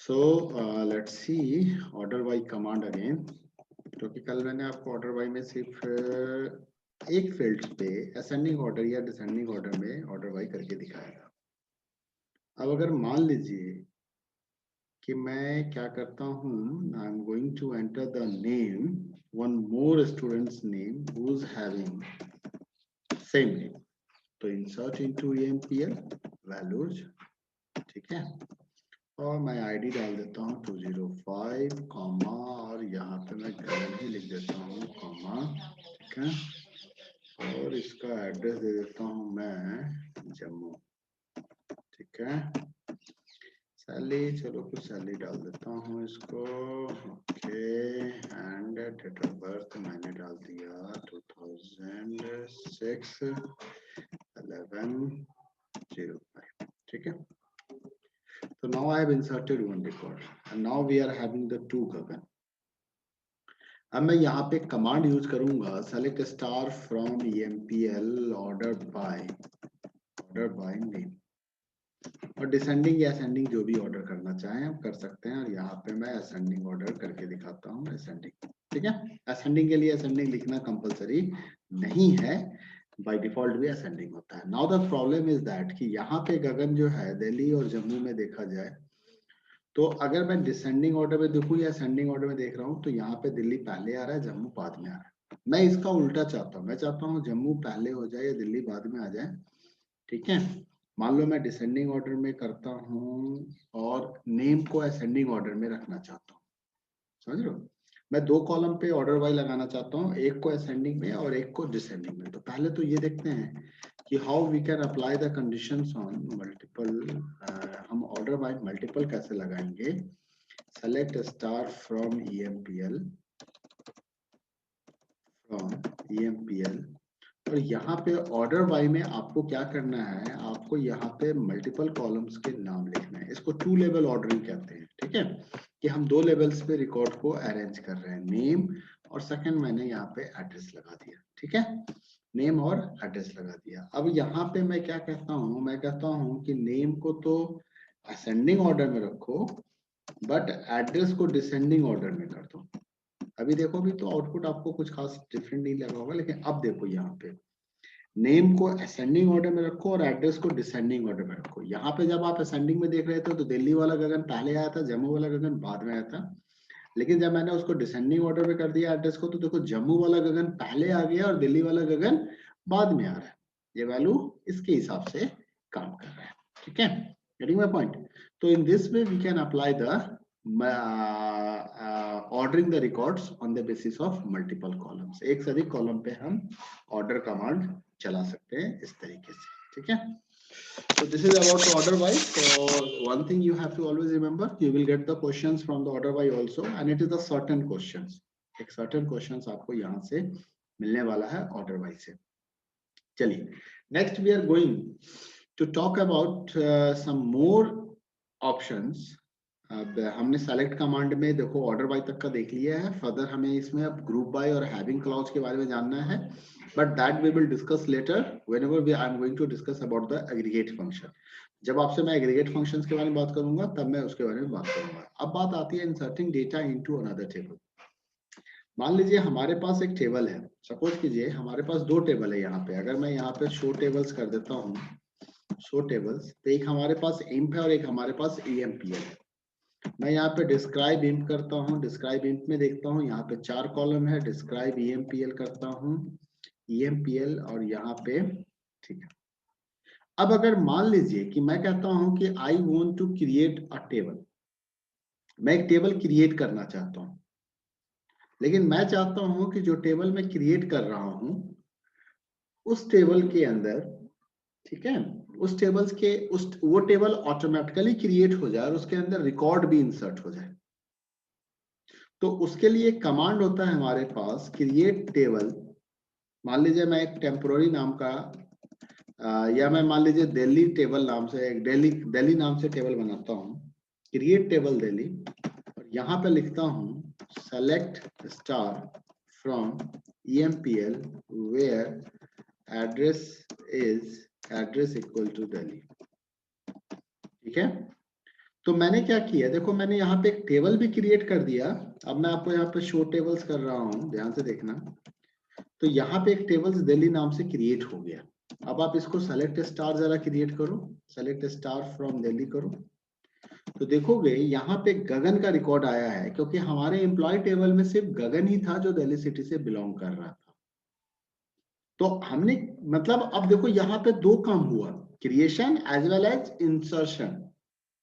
So let's see order by command again, क्योंकि कल मैंने आपको ऑर्डर बाय में सिर्फ एक फील्ड पे असेंडिंग ऑर्डर या डिसेंडिंग ऑर्डर में ऑर्डर बाय करके दिखाया था। अब अगर मान लीजिए कि मैं क्या करता हूँ, I am going to enter the name, one more students name who is having same name, तो इंसर्ट इनटू एएमपीएल वैल्यूज, ठीक है, और मैं आईडी डाल देता हूँ 205 कॉमा, और यहाँ पे मैं गगन ही लिख देता हूँ कॉमा, ठीक है, और इसका एड्रेस दे देता हूँ मैं जम्मू, ठीक है। सैली, चलो कुछ सैली डाल देता हूँ इसको, okay, and date of birth मैंने डाल दिया 2006 11/05, ठीक है। So now I have inserted one record and now we are having the two गगन। अब मैं यहाँ पे कमांड यूज करूंगा select star from EMPL order by name, और डिसेंडिंग या असेंडिंग जो भी ऑर्डर करना चाहें आप कर सकते हैं, और यहाँ पे मैं असेंडिंग ऑर्डर करके दिखाता हूँ असेंडिंग, ठीक है। असेंडिंग के लिए असेंडिंग लिखना कंपलसरी नहीं है, बाय डिफॉल्ट भी असेंडिंग होता है। Now the problem is that कि यहाँ पे गगन जो है दिल्ली और जम्मू में देखा जाए, तो अगर मैं डिसेंडिंग ऑर्डर में देखूं या असेंडिंग ऑर्डर में देख रहा हूं, तो यहाँ पे दिल्ली पहले आ रहा है, जम्मू बाद में आ रहा है। मैं इसका उल्टा चाहता हूँ, मैं चाहता हूँ जम्मू पहले हो जाए या दिल्ली बाद में आ जाए, ठीक है। मान लो मैं डिसेंडिंग ऑर्डर में करता हूँ और नेम को असेंडिंग ऑर्डर में रखना चाहता हूँ, समझ रहे हो। मैं दो कॉलम पे ऑर्डर वाइज लगाना चाहता हूँ, एक को असेंडिंग में और एक को डिसेंडिंग में। तो पहले तो ये देखते हैं कि how we can apply the conditions on multiple, हम ऑर्डर वाइज मल्टीपल कैसे लगाएंगे। सेलेक्ट स्टार फ्रॉम EMPL और यहाँ पे ऑर्डर बाय में आपको क्या करना है, आपको यहाँ पे मल्टीपल कॉलम्स के नाम लिखना है। इसको टू लेवल ऑर्डरिंग कहते हैं, ठीक है, कि हम दो लेवल्स पे रिकॉर्ड को अरेंज कर रहे हैं, नेम और सेकंड मैंने यहाँ पे एड्रेस लगा दिया, ठीक है, नेम और एड्रेस लगा दिया। अब यहाँ पे मैं क्या कहता हूँ, मैं कहता हूँ कि नेम को तो असेंडिंग ऑर्डर में रखो बट एड्रेस को डिसेंडिंग ऑर्डर में कर दो। अभी देखो, अभी तो आउटपुट आपको कुछ खास डिफरेंट नहीं लगा होगा, लेकिन अब देखो यहाँ पे नेम को असेंडिंग ऑर्डर में रखो और एड्रेस को डिसेंडिंग ऑर्डर में रखो। यहाँ पे जब आप असेंडिंग में देख रहे थे तो दिल्ली वाला गगन पहले आया था, जम्मू वाला गगन बाद में आया था, लेकिन जब मैंने उसको डिसेंडिंग ऑर्डर में कर दिया एड्रेस को, तो देखो जम्मू वाला गगन पहले आ गया और दिल्ली वाला गगन बाद में आ रहा है। ये वैल्यू इसके हिसाब से काम कर रहा है, ठीक है, गेटिंग माय पॉइंट। तो in this way we can apply the ordering the records on the basis of multiple columns. एक से अधिक कॉलम पे हम ऑर्डर कमांड चला सकते हैं इस तरीके से, ठीक है। So this is about the order by. So one thing you have to always remember, you will get the questions from the order by also, and it is a certain questions. एक certain questions आपको यहाँ से मिलने वाला है order by से। चलिए, next we are going to talk about some more options. अब हमने select command में देखो order by तक का देख लिया है, further हमें इसमें अब group by और having clause के बारे में जानना है, but that we will discuss later whenever I am going to discuss about the aggregate function. जब आपसे मैं aggregate functions के बारे में बात करूंगा तब मैं उसके बारे में बात करूंगा। अब बात आती है inserting data into another table. मान लीजिए हमारे पास एक टेबल है, सपोज कीजिए हमारे पास दो टेबल है यहाँ पे। अगर मैं यहाँ पे शो टेबल्स कर देता हूँ, शो टेबल्स, तो एक हमारे पास इंप है और एक हमारे पास EMPL है। मैं यहाँ पे डिस्क्राइब इंप करता हूँ, डिस्क्राइब इंप में देखता हूँ यहाँ पे 4 कॉलम है, डिस्क्राइब EMPL करता हूँ, EMPL और यहाँ पे, ठीक है। अब अगर मान लीजिए कि मैं कहता हूँ कि I want to create a table, मैं एक टेबल क्रिएट करना चाहता हूँ, लेकिन मैं चाहता हूँ कि जो टेबल मैं क्रिएट कर रहा हूँ उस टेबल के अंदर, ठीक है, उस टेबल्स के वो टेबल ऑटोमेटिकली क्रिएट हो जाए और उसके अंदर रिकॉर्ड भी इंसर्ट हो जाए। तो उसके लिए कमांड होता है हमारे पास क्रिएट टेबल। मान लीजिए मैं एक टेम्पोररी नाम का या मैं मान लीजिए दिल्ली टेबल नाम से एक दिल्ली नाम से टेबल बनाता हूँ, क्रिएट टेबल दिल्ली, और यहाँ पे लिखता हूँ select star from EMPL where address equal to Delhi, ठीक है। तो मैंने क्या किया, देखो मैंने यहाँ पे एक टेबल भी क्रिएट कर दिया। अब मैं आपको यहाँ पे शो टेबल्स कर रहा हूँ, ध्यान से देखना। तो यहाँ पे एक टेबल्स दिल्ली नाम से क्रिएट हो गया। अब आप इसको सेलेक्ट स्टार जरा क्रिएट करो, सेलेक्ट स्टार फ्रॉम दिल्ली करो, तो देखोगे यहाँ पे गगन का रिकॉर्ड आया है, क्योंकि हमारे एम्प्लॉय टेबल में सिर्फ गगन ही था जो दिल्ली सिटी से बिलोंग कर रहा था। तो हमने मतलब अब देखो यहाँ पे दो काम हुआ, creation as well as insertion,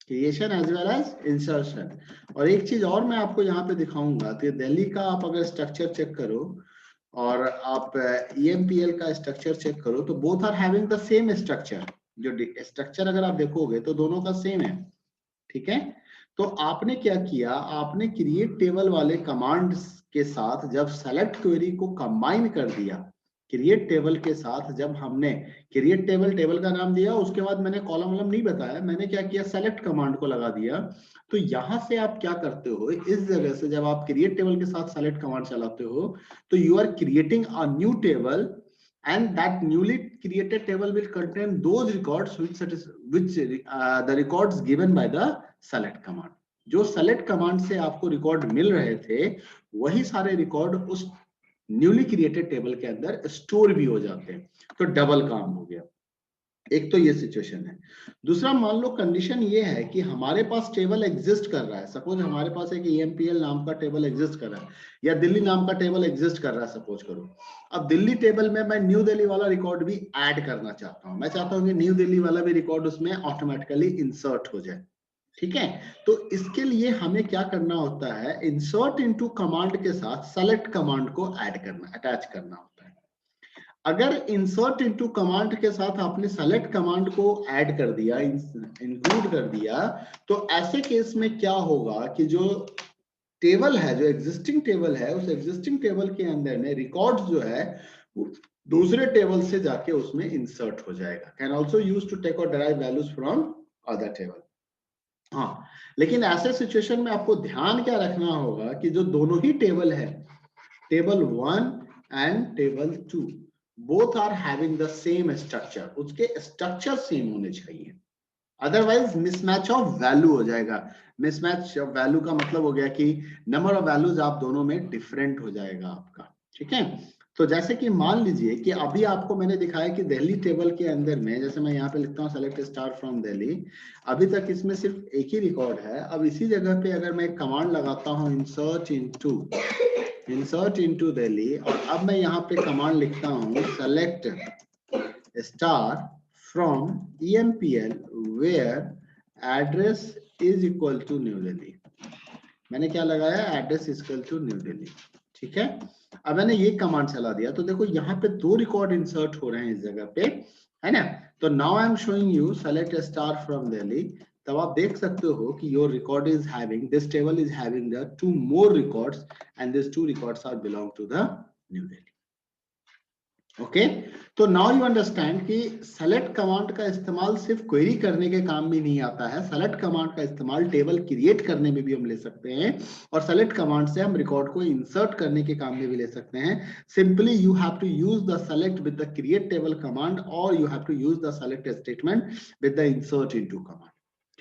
creation as well as insertion. और एक चीज और मैं आपको यहाँ पे दिखाऊंगा, तो दिल्ली का आप अगर स्ट्रक्चर चेक करो और आप EMPL का स्ट्रक्चर चेक करो, तो both are having the same structure. जो स्ट्रक्चर अगर आप देखोगे तो दोनों का सेम है, ठीक है। तो आपने क्या किया, आपने क्रिएट टेबल वाले कमांड्स के साथ जब सेलेक्ट क्वेरी को कंबाइन कर दिया, क्रिएट टेबल के साथ जब हमने क्रिएट टेबल, टेबल का नाम दिया, उसके बाद मैंने कॉलम वॉलम नहीं बताया, मैंने क्या किया, सेलेक्ट कमांड को लगा दिया। तो यहां से आप क्या करते हो, इस जगह से जब आप क्रिएट टेबल के साथ सेलेक्ट कमांड चलाते हो, तो you are creating a new table, and that newly created table will contain those records which the records given by the select command. जो select command से आपको रिकॉर्ड मिल रहे थे, वही सारे रिकॉर्ड उस न्यूली क्रिएटेड टेबल के अंदर स्टोर भी हो जाते हैं। तो डबल काम हो गया। एक तो ये सिचुएशन है। दूसरा, मान लो कंडीशन ये है कि हमारे पास टेबल एग्जिस्ट कर रहा है, सपोज हमारे पास एक EMPL नाम का टेबल एग्जिस्ट कर रहा है, या दिल्ली नाम का टेबल एग्जिस्ट कर रहा है, सपोज करो। अब दिल्ली टेबल में मैं न्यू दिल्ली वाला रिकॉर्ड भी ऐड करना चाहता हूं, मैं चाहता हूं कि न्यू दिल्ली वाला भी रिकॉर्ड उसमें ऑटोमेटिकली इंसर्ट हो जाए, ठीक है। तो इसके लिए हमें क्या करना होता है, इंसर्ट इनटू कमांड के साथ सेलेक्ट कमांड को ऐड करना, अटैच करना होता है। अगर इंसर्ट इनटू कमांड के साथ आपने सेलेक्ट कमांड को ऐड कर दिया, इंक्लूड कर दिया, तो ऐसे केस में क्या होगा कि जो टेबल है, जो एग्जिस्टिंग टेबल है, उस एग्जिस्टिंग टेबल के अंदर में रिकॉर्ड जो है दूसरे टेबल से जाके उसमें इंसर्ट हो जाएगा। Can also use to take और derive values from other table. हाँ, लेकिन ऐसे सिचुएशन में आपको ध्यान क्या रखना होगा कि जो दोनों ही टेबल है, table 1 and table 2, both are having the same structure, उसके स्ट्रक्चर सेम होने चाहिए, अदरवाइज मिसमैच ऑफ वैल्यू हो जाएगा। मिसमैच ऑफ वैल्यू का मतलब हो गया कि नंबर ऑफ वैल्यूज आप दोनों में डिफरेंट हो जाएगा आपका, ठीक है। तो जैसे कि मान लीजिए कि अभी आपको मैंने दिखाया कि दिल्ली टेबल के अंदर में, जैसे मैं यहाँ पे लिखता हूँ सेलेक्ट स्टार फ्रॉम दिल्ली, अभी तक इसमें सिर्फ एक ही रिकॉर्ड है। अब इसी जगह पे अगर मैं एक कमांड लगाता हूँ इंसर्ट इनटू दिल्ली, और अब मैं यहाँ पे कमांड लिखता हूँ select star from EMPL where address is equal to New Delhi, मैंने क्या लगाया, address is equal to New Delhi, ठीक है। अब मैंने ये कमांड चला दिया, तो देखो यहाँ पे दो रिकॉर्ड इंसर्ट हो रहे हैं इस जगह पे, है ना। तो now I am showing you select star from Delhi, तब आप देख सकते हो कि your record is having, this table is having the 2 more records and these 2 records are belong to the New Delhi। Okay, तो नाउ यू अंडरस्टैंड कि select command का इस्तेमाल सिर्फ क्वेरी करने के काम में नहीं आता है, सेलेक्ट कमांड का इस्तेमाल टेबल क्रिएट करने में भी हम ले सकते हैं, और सेलेक्ट कमांड से हम रिकॉर्ड को इंसर्ट करने के काम में भी ले सकते हैं। Simply you have to use the select with the create table command, और you have to use the select statement with the insert into command,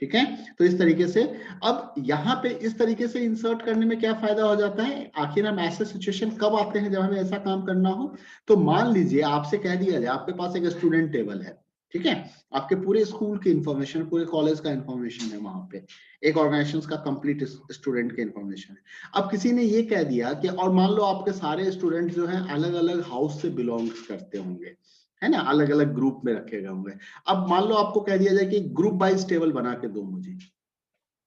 ठीक है। तो इस तरीके से, अब यहाँ पे इस तरीके से इंसर्ट करने में क्या फायदा हो जाता है, आखिर हम ऐसे सिचुएशन कब आते हैं जब हमें ऐसा काम करना हो। तो मान लीजिए आपसे कह दिया जाए, आपके पास एक स्टूडेंट टेबल है, ठीक है, आपके पूरे स्कूल की इंफॉर्मेशन, पूरे कॉलेज का इंफॉर्मेशन है, वहां पे एक ऑर्गेनाइजेशन का कंप्लीट स्टूडेंट के इंफॉर्मेशन है। अब किसी ने ये कह दिया कि, और मान लो आपके सारे स्टूडेंट जो हैं अलग अलग हाउस से बिलोंग करते होंगे, है ना, अलग अलग ग्रुप में रखे गए होंगे। अब मान लो आपको कह दिया जाए कि ग्रुप वाइज टेबल बना के दो मुझे,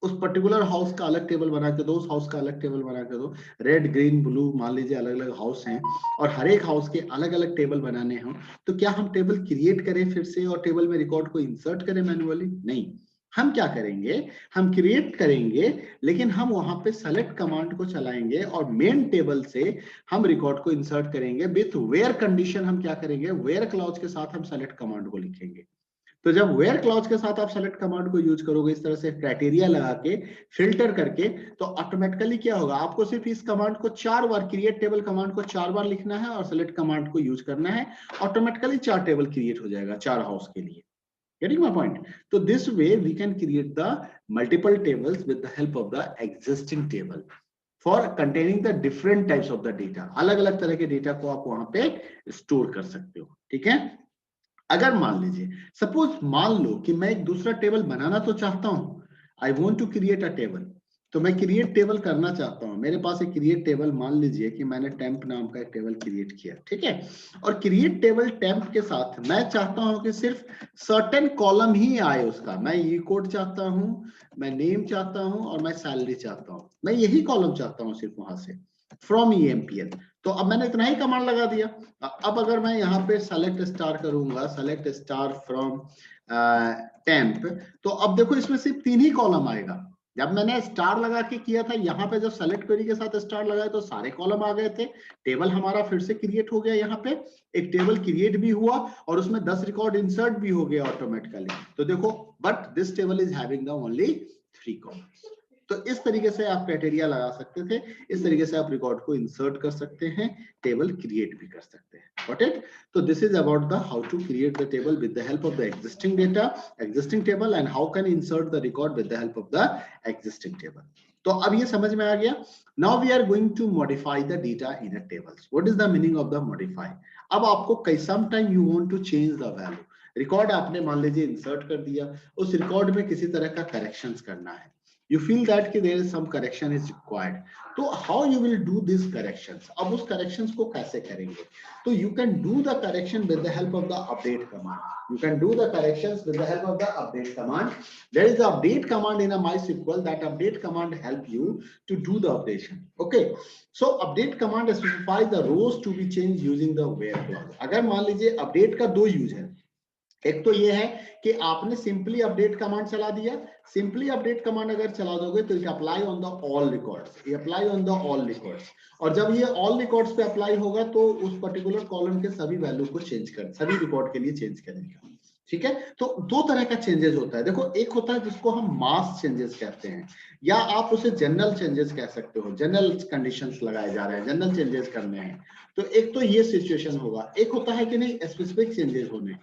उस पर्टिकुलर हाउस का अलग टेबल बना के दो, उस हाउस का अलग टेबल बना के दो, रेड ग्रीन ब्लू मान लीजिए अलग अलग हाउस हैं, और हर एक हाउस के अलग अलग टेबल बनाने हों, तो क्या हम टेबल क्रिएट करें फिर से और टेबल में रिकॉर्ड को इंसर्ट करें मैन्युअली? नहीं, हम क्या करेंगे, हम क्रिएट करेंगे, लेकिन हम वहां पे सेलेक्ट कमांड को चलाएंगे और मेन टेबल से हम रिकॉर्ड को इंसर्ट करेंगे विथ वेयर कंडीशन। हम क्या करेंगे, वेयर क्लॉज के साथ हम सेलेक्ट कमांड को लिखेंगे। तो जब वेयर क्लॉज के साथ आप सेलेक्ट कमांड को यूज करोगे, इस तरह से क्राइटेरिया लगा के फिल्टर करके, तो ऑटोमेटिकली क्या होगा, आपको सिर्फ इस कमांड को 4 बार, क्रिएट टेबल कमांड को 4 बार लिखना है और सेलेक्ट कमांड को यूज करना है, ऑटोमेटिकली 4 टेबल क्रिएट हो जाएगा 4 हाउस के लिए। Getting my point? So this way we can create the multiple tables with the help of the existing table for containing the different types of the data. अलग अलग तरह के data को आप वहां पे स्टोर कर सकते हो, ठीक है। अगर मान लीजिए, सपोज मान लो कि मैं एक दूसरा टेबल बनाना तो चाहता हूं, I want to create a table, तो मैं क्रिएट टेबल करना चाहता हूं। मेरे पास एक क्रिएट टेबल, मान लीजिए कि मैंने टेम्प नाम का एक टेबल क्रिएट किया, ठीक है। और क्रिएट टेबल टेम्प के साथ मैं चाहता हूं कि सिर्फ सर्टेन कॉलम ही आए उसका। मैं ई कोड चाहता हूं, मैं नेम चाहता हूं और मैं सैलरी चाहता हूं। मैं यही कॉलम चाहता हूं सिर्फ वहां से, फ्रॉम EMPL। तो अब मैंने इतना ही कमांड लगा दिया। अब अगर मैं यहाँ पे सेलेक्ट स्टार करूंगा, सेलेक्ट स्टार फ्रॉम टेम्प, तो अब देखो इसमें सिर्फ 3 ही कॉलम आएगा। जब मैंने स्टार लगा के किया था, यहाँ पे जब सेलेक्ट क्वेरी के साथ स्टार लगाया तो सारे कॉलम आ गए थे। टेबल हमारा फिर से क्रिएट हो गया, यहाँ पे एक टेबल क्रिएट भी हुआ और उसमें 10 रिकॉर्ड इंसर्ट भी हो गया ऑटोमेटिकली। तो देखो, but this table is having the only 3 columns. तो इस तरीके से आप क्राइटेरिया लगा सकते थे, इस तरीके से आप रिकॉर्ड को इंसर्ट कर सकते हैं, टेबल क्रिएट भी कर सकते हैं। Got it? So this is about the how to create the table with the help of the existing data, existing table, and how can insert the record with the help of the existing table. तो अब ये समझ में आ गया। Now we are going to modify the data in a tables. What is the meaning of the modify? अब आपको कई sometime you want to change the value. Record आपने मान लीजिए इंसर्ट कर दिया, उस रिकॉर्ड में किसी तरह का करेक्शंस करना है। You feel that कि there is some correction is required. तो how you will do these corrections? अब उस corrections को कैसे करेंगे? तो you can do the correction with the help of the update command. You can do the corrections with the help of the update command. There is the update command in a MySQL. That update command help you to do the updation. Okay. So update command specifies the rows to be changed using the where clause. अगर मान लीजिए update का 2 use है। एक तो ये है कि आपने सिंपली अपडेट कमांड चला दिया। सिंपली अपडेट कमांड अगर चला दोगे तो it apply on the all records, ये apply on the all records. और जब ये ऑल रिकॉर्ड्स पे अप्लाई होगा तो उस पर्टिकुलर कॉलम के सभी वैल्यू को चेंज कर, सभी रिकॉर्ड के लिए चेंज करेगा। ठीक है, तो 2 तरह का चेंजेस होता है। देखो, एक होता है जिसको हम मास चेंजेस कहते हैं, या आप उसे जनरल चेंजेस कह सकते हो। जनरल कंडीशंस लगाए जा रहे हैं, जनरल चेंजेस करने हैं, तो एक तो ये सिचुएशन होगा। एक होता है कि नहीं, स्पेसिफिक चेंजेस होने।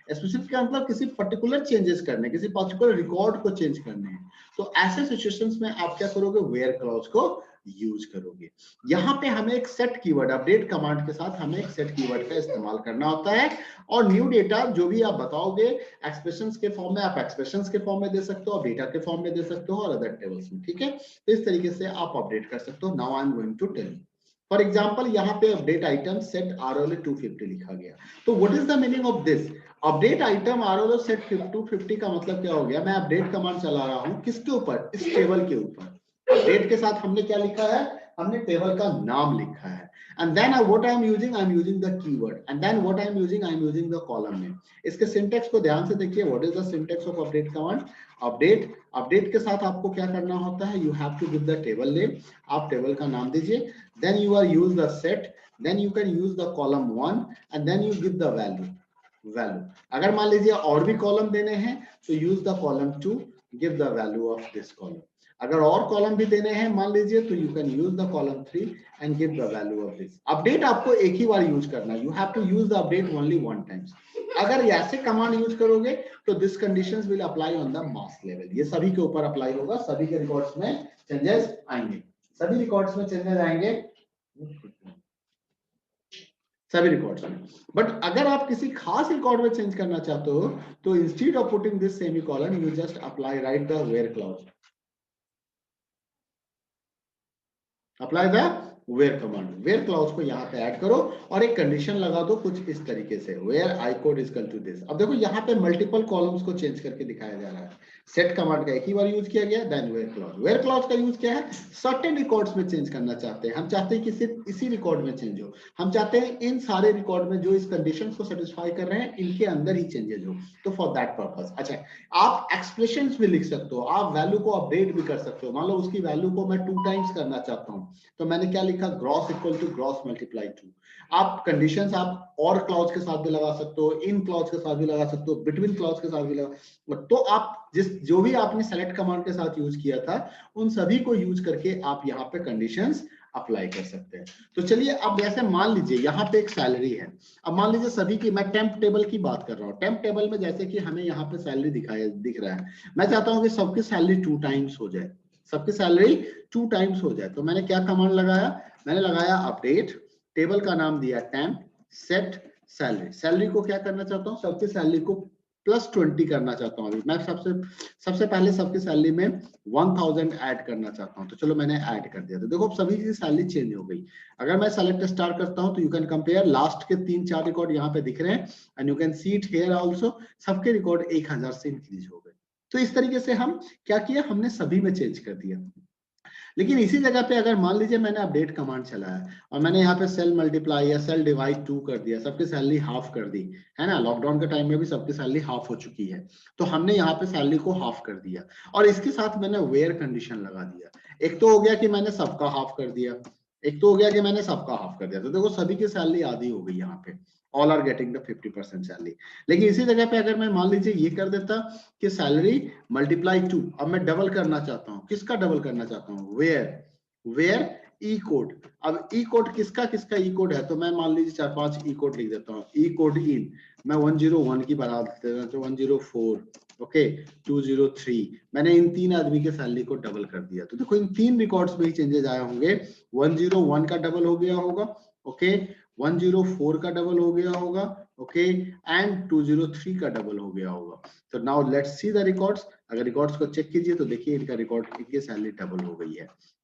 स्पेसिफिक का मतलब किसी पर्टिकुलर चेंजेस करने, किसी पर्टिकुलर रिकॉर्ड को चेंज करने हैं। तो ऐसे सिचुएशंस में आप क्या करोगे, वेयर क्लॉज को यूज करोगे। यहाँ पे हमें एक सेट कीवर्ड, अपडेट कमांड के साथ हमें एक सेट कीवर्ड का इस्तेमाल करना होता है। और न्यू डेटा जो भी आप बताओगे एक्सप्रेशंस के फॉर्म में, आप एक्सप्रेशंस के फॉर्म में दे सकते हो, डेटा के फॉर्म में दे सकते हो और अदर टेबल्स में। ठीक है, तो इस तरीके से आप अपडेट कर सकते हो। Now I am going to tell you. For example, यहाँ पे अपडेट आइटम सेट ROL 250 लिखा गया। तो what is the meaning of this? Update item ROL set 250 का मतलब क्या हो गया? मैं अपडेट कमांड चला रहा हूं किसके ऊपर? इस टेबल के ऊपर। अपडेट के साथ हमने क्या लिखा है? हमने टेबल का नाम लिखा है। And then what I am using the keyword, and then what I am using the column name. इसके सिंटेक्स को ध्यान से देखिए। What is the syntax of update command? Update के साथ आपको क्या करना होता है? You have to give the table name. आप टेबल का नाम दीजिए, then you are use the set, then you can use the column 1 and then you give the value. अगर मान लीजिए और भी कॉलम देने हैं तो use the column 2, give the value of this column. अगर और कॉलम भी देने हैं मान लीजिए तो you can use the column 3 and give the value of this. Update आपको एक ही बार यूज करना है। You have to use the update only 1 times. अगर ऐसे कमांड यूज करोगे तो this conditions will apply on the mass level. ये सभी के ऊपर अप्लाई होगा, सभी के रिकॉर्ड्स में चेंजेस आएंगे, सभी रिकॉर्ड्स में चेंजेस आएंगे, सभी रिकॉर्ड्स में। बट अगर आप किसी खास रिकॉर्ड में चेंज करना चाहते हो तो instead of putting this semicolon you just apply right the where clause, apply the where command. Where clause को यहाँ पे ऐड करो और एक कंडीशन लगा दो कुछ इस तरीके से, where I code is equal to this. अब देखो यहाँ पे मल्टीपल कॉलम्स को चेंज करके दिखाया जा रहा है। सेट कमांड का एक ही बार यूज किया गया, then where clause. Where clause का यूज क्या है? सर्टेन रिकॉर्ड्स में चेंज करना चाहते हैं हम, चाहते हैं कि सिर्फ इसी रिकॉर्ड में चेंज हो, हम चाहते हैं इन सारे रिकॉर्ड में जो इस कंडीशंस को सेटिस्फाई कर रहे हैं इनके अंदर ही चेंजेस हो। तो फॉर दैट पर्पस, अच्छा, आप एक्सप्रेशंस भी लिख सकते हो, आप वैल्यू को अपडेट भी कर सकते हो। मान लो उसकी वैल्यू को मैं 2 टाइम्स करना चाहता हूँ तो मैंने क्या लिखा? Gross equal to gross multiply 2। आप कंडीशंस आप और क्लॉज के साथ भी लगा सकते हो, इन क्लॉज के साथ भी लगा सकते हो, बिटवीन क्लॉज के साथ भी लगा। तो आप जो भी आपने सेलेक्ट कमांड के साथ यूज किया था उन सभी को यूज करके आप यहाँ पे कंडीशंस अप्लाई कर सकते हैं। तो चलिए अब जैसे मान लीजिए यहाँ पे एक सैलरी है, अब मान लीजिए सभी की, मैं टेम्प टेबल की बात कर रहा हूँ, टेम्प टेबल में जैसे कि हमें यहाँ पे सैलरी दिख रहा है, मैं चाहता हूँ कि सबकी सैलरी 2 टाइम्स हो जाए, सबकी सैलरी 2 टाइम्स हो जाए। तो मैंने क्या कमांड लगाया, मैंने लगाया अपडेट, टेबल का नाम दिया टेम्प, सेट सैलरी, सैलरी को क्या करना चाहता हूँ, सबकी सैलरी को +20 करना चाहता हूँ। अभी मैं सबसे पहले सबकी सैलरी में 1000 ऐड करना चाहता हूँ, तो चलो मैंने ऐड कर दिया। तो देखो अब सभी की सैलरी चेंज हो गई। अगर मैं सेलेक्ट स्टार करता हूँ तो यू कैन कंपेयर, लास्ट के 3-4 रिकॉर्ड यहाँ पे दिख रहे हैं and you can see it here also, सबके रिकॉर्ड 1000 से इंक्रीज हो गए। तो इस तरीके से हम क्या किया, हमने सभी में चेंज कर दिया। लेकिन इसी जगह पे अगर मान लीजिए मैंने अपडेट कमांड चलाया और मैंने यहाँ पे सेल मल्टीप्लाई या सेल डिवाइड 2 कर दिया, सबकी सैलरी हाफ कर दी, है ना, लॉकडाउन के टाइम में भी सबकी सैलरी हाफ हो चुकी है, तो हमने यहाँ पे सैलरी को हाफ कर दिया और इसके साथ मैंने वेयर कंडीशन लगा दिया। एक तो हो गया कि मैंने सबका हाफ कर दिया, एक तो हो गया कि मैंने सबका हाफ कर दिया, तो देखो सभी की सैलरी आधी हो गई यहाँ पे, all are getting the 50% salary. लेकिन इसी जगह पे अगर मैं मान लीजिए ये कर देता कि सैलरी मल्टीप्लाई 2, अब मैं डबल करना चाहता हूँ, किसका डबल करना चाहता हूँ, वेयर ई कोड। अब ई कोड किसका किसका ई कोड है, तो मैं मान लीजिए 4-5 ई कोड लिख देता हूँ, ई कोड इन मैं 101 की बढ़ा देता हूँ, तो 104, ओके 203, मैंने इन 3 आदमी के सैलरी को डबल कर दिया। तो देखो इन 3 रिकॉर्ड्स में ही चेंजेस आए होंगे, 101 का डबल हो गया होगा, ओके 104 का डबल हो गया होगा, ओके एंड 203 का डबल हो गया होगा। तो now let's see the records, अगर रिकॉर्ड्स को चेक कीजिए तो देखिए इनका रिकॉर्ड, इनकी सैलरी डबल हो गई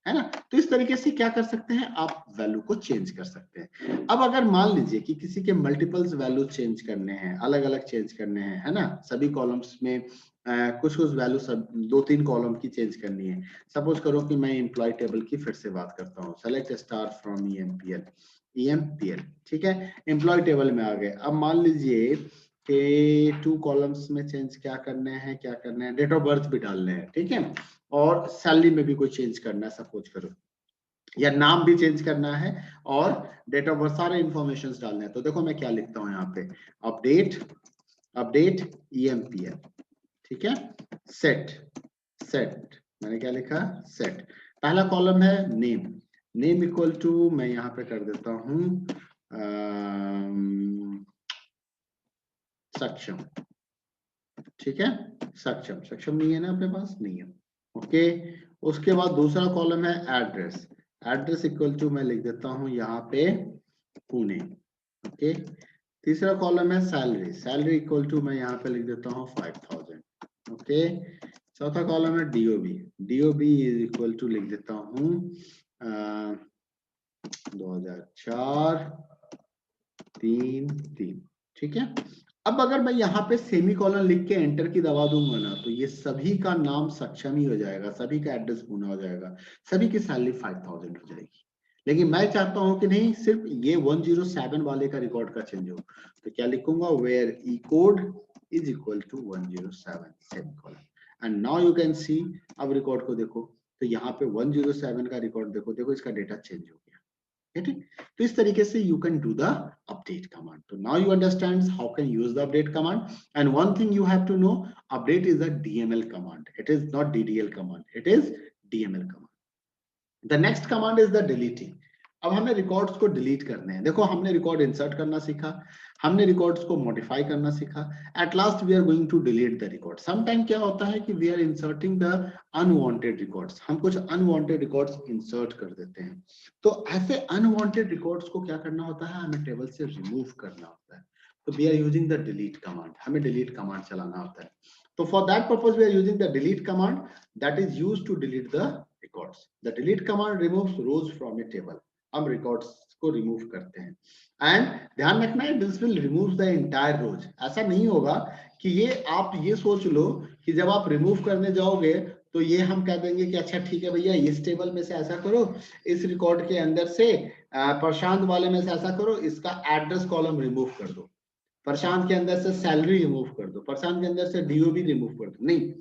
है ना। तो इस तरीके से क्या कर सकते हैं, आप वैल्यू को चेंज कर सकते हैं। अब अगर मान लीजिए कि किसी के मल्टीपल्स वैल्यू चेंज करने हैं, अलग अलग चेंज करने हैं, है ना, सभी कॉलम्स में कुछ वैल्यू सब 2-3 कॉलम की चेंज करनी है। सपोज करो कि मैं एम्प्लॉय टेबल की फिर से बात करता हूँ, सेलेक्ट स्टार फ्रॉम EMPL, ठीक है, एम्प्लॉय टेबल में आ गए। अब मान लीजिए कि 2 कॉलम्स में चेंज क्या करने हैं, डेट ऑफ बर्थ भी डालने हैं, ठीक है, और सैलरी में भी कोई चेंज करना है सपोज करो, या नाम भी चेंज करना है और डेट ऑफ बर्थ, सारे इंफॉर्मेशन डालने हैं। तो देखो मैं क्या लिखता हूँ यहाँ पे, अपडेट EMPL, ठीक है, सेट मैंने क्या लिखा, सेट। पहला कॉलम है नेम इक्वल टू, मैं यहाँ पे कर देता हूँ सक्षम, ठीक है, सक्षम नहीं है ना अपने पास, नहीं है, ओके। उसके बाद दूसरा कॉलम है एड्रेस इक्वल टू, मैं लिख देता हूँ यहाँ पे पुणे, ओके। तीसरा कॉलम है सैलरी इक्वल टू, मैं यहाँ पे लिख देता हूँ 5000, ओके। चौथा कॉलम है DOB इज इक्वल टू, लिख देता हूँ 2004 3, ठीक है। अब अगर मैं यहाँ पे सेमीकोलन लिख के एंटर की दबा दूंगा ना, तो ये सभी का नाम सक्षम ही हो जाएगा, सभी का एड्रेस पुणे हो जाएगा, सभी की सैलरी 5000 हो जाएगी। लेकिन मैं चाहता हूं कि नहीं, सिर्फ ये 107 वाले का रिकॉर्ड का चेंज हो, तो क्या लिखूंगा, where E code is equal to 107 semicolon, and now you can see. अब रिकॉर्ड को देखो तो यहाँ पे 107 का रिकॉर्ड देखो इसका डेटा चेंज हो गया, ठीक। तो इस तरीके से you can do the update command. So now you understand how can use the update command. And one thing you have to know, update is a DML command. It is not DDL command. It is DML command. The next command is the deleting. अब हमें records को delete करने हैं। देखो हमने record insert करना सीखा, हमने रिकॉर्ड्स को मॉडिफाई करना सीखा, at last we are going to delete the record. Sometime क्या होता है कि we are inserting the unwanted records, हम कुछ अनवांटेड रिकॉर्ड्स इंसर्ट कर देते हैं। तो ऐसे अनवांटेड रिकॉर्ड्स को क्या करना होता है, हमें टेबल से रिमूव करना होता है। तो we are using the delete command, हमें डिलीट कमांड चलाना होता है। तो for that purpose we are using the delete command that is used to delete the records. The delete command removes rows from a table. हम records को remove करते हैं, and ध्यान रखना है this will remove the entire rows. ऐसा नहीं होगा कि ये आप ये सोच लो कि जब आप remove करने जाओगे तो ये हम कह देंगे कि अच्छा ठीक है भैया इस टेबल में से ऐसा करो, इस रिकॉर्ड के अंदर से प्रशांत वाले में से ऐसा करो, इसका एड्रेस कॉलम रिमूव कर दो, प्रशांत के अंदर से सैलरी रिमूव कर दो, प्रशांत के अंदर से DOB रिमूव कर दो। नहीं,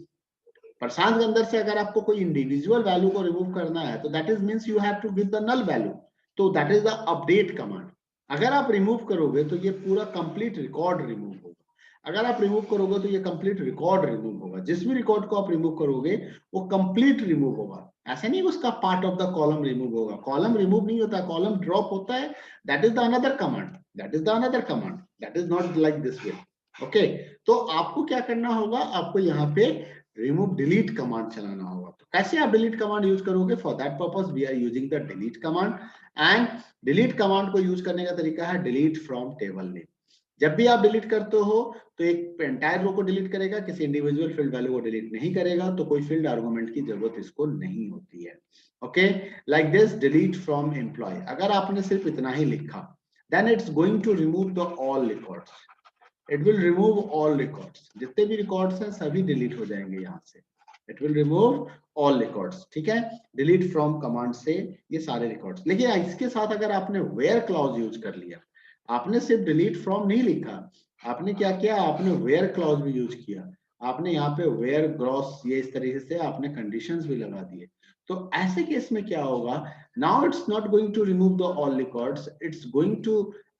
प्रशांत के अंदर से अगर आपको कोई इंडिविजुअल वैल्यू को रिमूव करना है तो that is means you have to give the null value, तो that is the update command. अगर आप रिमूव करोगे तो ये पूरा कंप्लीट रिकॉर्ड रिमूव होगा। अगर आप रिमूव करोगे तो ये कंप्लीट रिकॉर्ड रिमूव होगा। जिस भी रिकॉर्ड को आप रिमूव करोगे वो कंप्लीट रिमूव होगा। ऐसा नहीं उसका part of the column remove होगा। कॉलम रिमूव नहीं होता, कॉलम ड्रॉप होता है। That is the another command, that is the another command, that is not like this way. Okay, तो आपको क्या करना होगा, आपको यहाँ पे रिमूव डिलीट कमांड चलाना होगा। तो कैसे आप डिलीट कमांड यूज करोगे? For that purpose we are using the delete command. And delete command को यूज करने का तरीका है डिलीट फ्रॉम टेबल नेम। जब भी आप डिलीट करते हो तो एक एंटायर रो को डिलीट करेगा, किसी इंडिविजुअल फील्ड वैल्यू को डिलीट नहीं करेगा। तो कोई फील्ड आर्गुमेंट की जरूरत इसको नहीं होती है। Okay, like this delete from employ. अगर आपने सिर्फ इतना ही लिखा, then it's going to remove the all records. It will remove all records, जितने भी रिकॉर्ड्स हैं सभी डिलीट हो जाएंगे यहाँ से। It will remove all records, ठीक है। डिलीट फ्रॉम कमांड से ये सारे रिकॉर्ड्स। लेकिन इसके साथ अगर आपने वेयर क्लॉज यूज कर लिया, आपने सिर्फ डिलीट फ्रॉम नहीं लिखा, आपने क्या किया, आपने वेयर क्लॉज भी यूज किया। आपने यहाँ पे वेयर ग्रॉस, ये इस तरीके से आपने कंडीशंस भी लगा दिए। तो ऐसे केस में क्या होगा, now it's not going to remove the all records,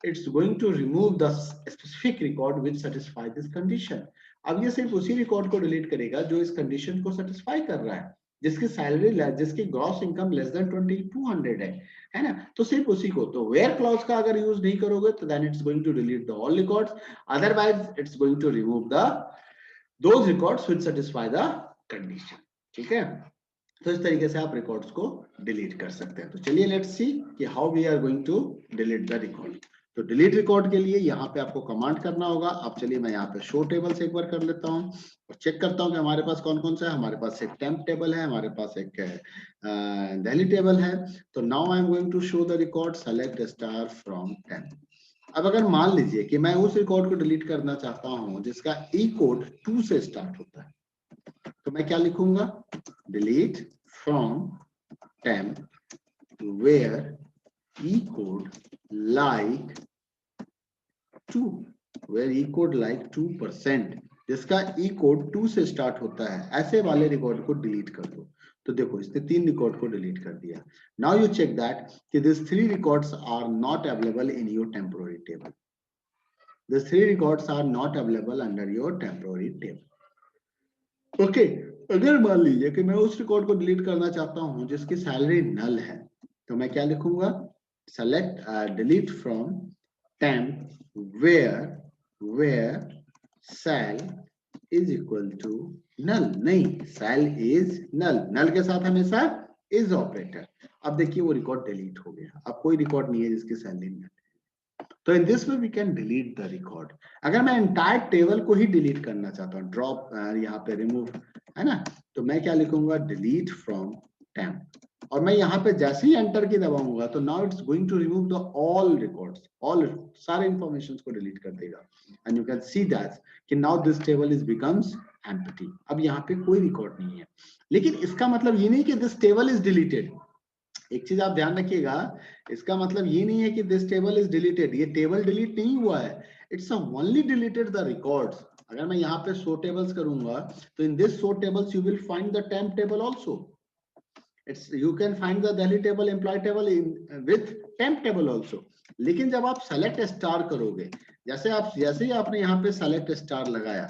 it's going to remove the specific record which satisfy this condition. अब ये सिर्फ उसी रिकॉर्ड को डिलीट करेगा जो इस कंडीशन को सेटिस्फाई कर रहा है, जिसकी सैलरी, जिसकी ग्रॉस इनकम लेस देन 2200 है ना। तो सिर्फ उसी को। तो वेयर क्लॉज का अगर यूज नहीं करोगे तो then it's going to delete the all records, otherwise it's going to remove the those records which satisfy the condition, ठीक है। तो इस तरीके से आप रिकॉर्ड्स को डिलीट कर सकते हैं। तो चलिए लेट्स सी कि how we are going to delete the record. तो डिलीट रिकॉर्ड के लिए यहाँ पे आपको कमांड करना होगा। अब चलिए मैं यहाँ पे शो टेबल से एक बार कर लेता हूँ और चेक करता हूँ कि हमारे पास कौन कौन सा है। हमारे पास एक टेम्प टेबल है, हमारे पास एक दिल्ली टेबल है। तो now I am going to show the record, select star from temp. अब अगर मान लीजिए कि मैं उस रिकॉर्ड को डिलीट करना चाहता हूँ जिसका ई कोड 2 से स्टार्ट होता है, तो मैं क्या लिखूंगा, delete from temp where E code like 2, where e code like 2%, जिसका e कोड 2 से स्टार्ट होता है, ऐसे वाले रिकॉर्ड को डिलीट कर दो। तो देखो इसने 3 रिकॉर्ड को डिलीट कर दिया। नाउ यू चेक दैट कि this 3 records are not available in your temporary table. This 3 records are not available under your temporary table. Okay, अगर मान लीजिए कि मैं उस रिकॉर्ड को डिलीट करना चाहता हूं जिसकी सैलरी नल है, तो मैं क्या लिखूंगा, select delete from temp where sal is equal to null। नहीं, sal is null, null के साथ हमेशा is ऑपरेटर। अब देखिए वो रिकॉर्ड डिलीट हो गया। अब कोई रिकॉर्ड नहीं है जिसकी सैलरी null है। तो in this way we can delete the record. अगर मैं एंटायर टेबल को ही डिलीट करना चाहता हूँ, ड्रॉप यहाँ पे रिमूव है ना, तो मैं क्या लिखूंगा, डिलीट फ्रॉम टेम्प। और मैं यहाँ पे जैसे ही एंटर की दबाऊंगा तो now it's going to remove the all records, all सारे इंफॉर्मेशन को डिलीट कर देगा। And you can see that कि now this table is becomes empty. अब यहाँ पे कोई रिकॉर्ड नहीं है। लेकिन इसका मतलब ये नहीं कि दिस टेबल इज डिलीटेड। एक चीज आप ध्यान रखिएगा, इसका मतलब ये नहीं है कि दिस टेबल इज डिलीटेड। ये टेबल डिलीट नहीं हुआ है, it's only deleted the records. अगर मैं यहाँ पे सो टेबल्स करूंगा तो in this so tables you will find the temp table also. It's you can find the Delhi table, employee table in with temp table also। लेकिन जब आप select star करोगे, जैसे ही आपने यहाँ पे select star लगाया,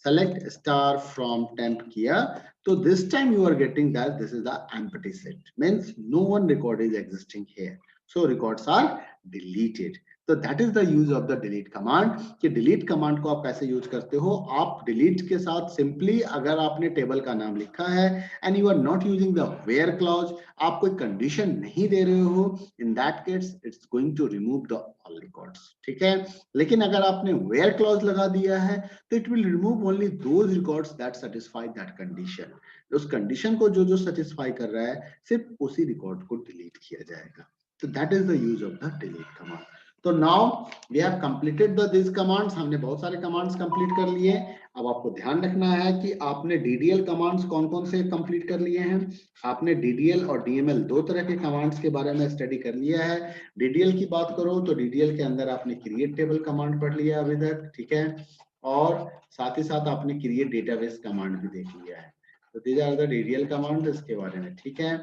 select star from temp किया, तो this time you are getting that this is the empty set, means no one record is existing here, so records are deleted। तो that is the use of the delete command. कि delete command को आप कैसे use करते हो, आप delete के साथ सिंपली अगर आपने टेबल का नाम लिखा है and you are not using the where clause, आप कोई कंडीशन नहीं दे रहे हो, in that case it's going to remove the all records, ठीक है। लेकिन अगर आपने वेयर क्लॉज लगा दिया है तो it will remove only those records that satisfy that condition. उस कंडीशन को जो सेटिस्फाई कर रहा है सिर्फ उसी रिकॉर्ड को डिलीट किया जाएगा। तो that is the use of the delete command. तो now we have completed this commands. हमने बहुत सारे कमांड्स कंप्लीट कर लिए। अब आपको ध्यान रखना है कि आपने डीडीएल कमांड्स कौन कौन से कंप्लीट कर लिए हैं। आपने डीडीएल और डीएमएल दो तरह के कमांड्स के बारे में स्टडी कर लिया है। डीडीएल की बात करो तो डीडीएल के अंदर आपने क्रिएट टेबल कमांड पढ़ लिया अभी तक, ठीक है, और साथ ही साथ आपने क्रिएट डेटाबेस कमांड भी देख लिया है। तो these are the DDL command इसके बारे में, ठीक है।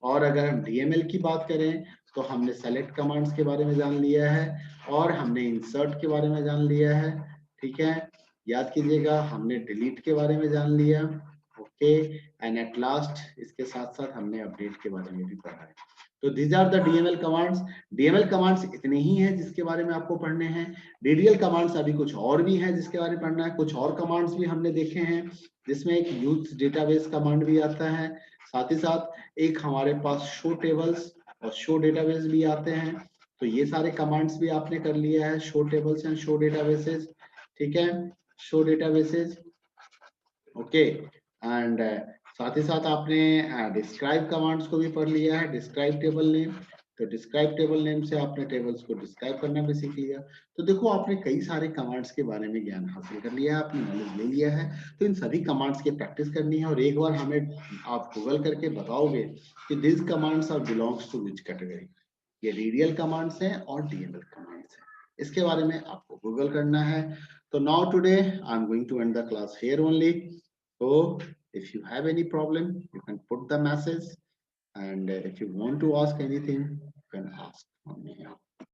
और अगर हम डीएमएल की बात करें तो हमने सेलेक्ट कमांड्स के बारे में जान लिया है और हमने इंसर्ट के बारे में जान लिया है, ठीक है। याद कीजिएगा हमने डिलीट के बारे में जान लिया, ओके, एंड एट लास्ट इसके साथ साथ हमने अपडेट के बारे में भी पढ़ा है। तो these are the DML commands. DML commands इतने ही हैं जिसके बारे में आपको पढ़ने हैं। डीडीएल कमांड्स अभी कुछ और भी हैं जिसके बारे में पढ़ना है। कुछ और कमांड्स भी हमने देखे हैं जिसमें एक यूज डेटाबेस कमांड भी आता है, साथ ही साथ एक हमारे पास शो टेबल्स और शो डेटाबेस भी आते हैं। तो ये सारे कमांड्स भी आपने कर लिया है, show tables and show databases, ठीक है, शो डेटाबेसेस, ओके। एंड साथ ही साथ आपने डिस्क्राइब कमांड्स को भी पढ़ लिया है, डिस्क्राइब टेबल नेम। तो डिस्क्राइब टेबल नेम से आपने टेबल्स को डिस्क्राइब करना भी सीख लिया। तो देखो आपने कई सारे कमांड्स के बारे में ज्ञान हासिल कर लिया है, आपने नॉलेज ले लिया है। तो इन सभी कमांड्स की प्रैक्टिस करनी है और एक बार हमें आप गूगल करके बताओगे कि this commands are belongs to which category, ये डीडीएल कमांड्स हैं और डीएमएल कमांड्स हैं, इसके बारे में आपको गूगल करना है। तो now today I am going to end the class here only. So if you have any problem, you can put the message, and if you want to ask anything, you can ask on me.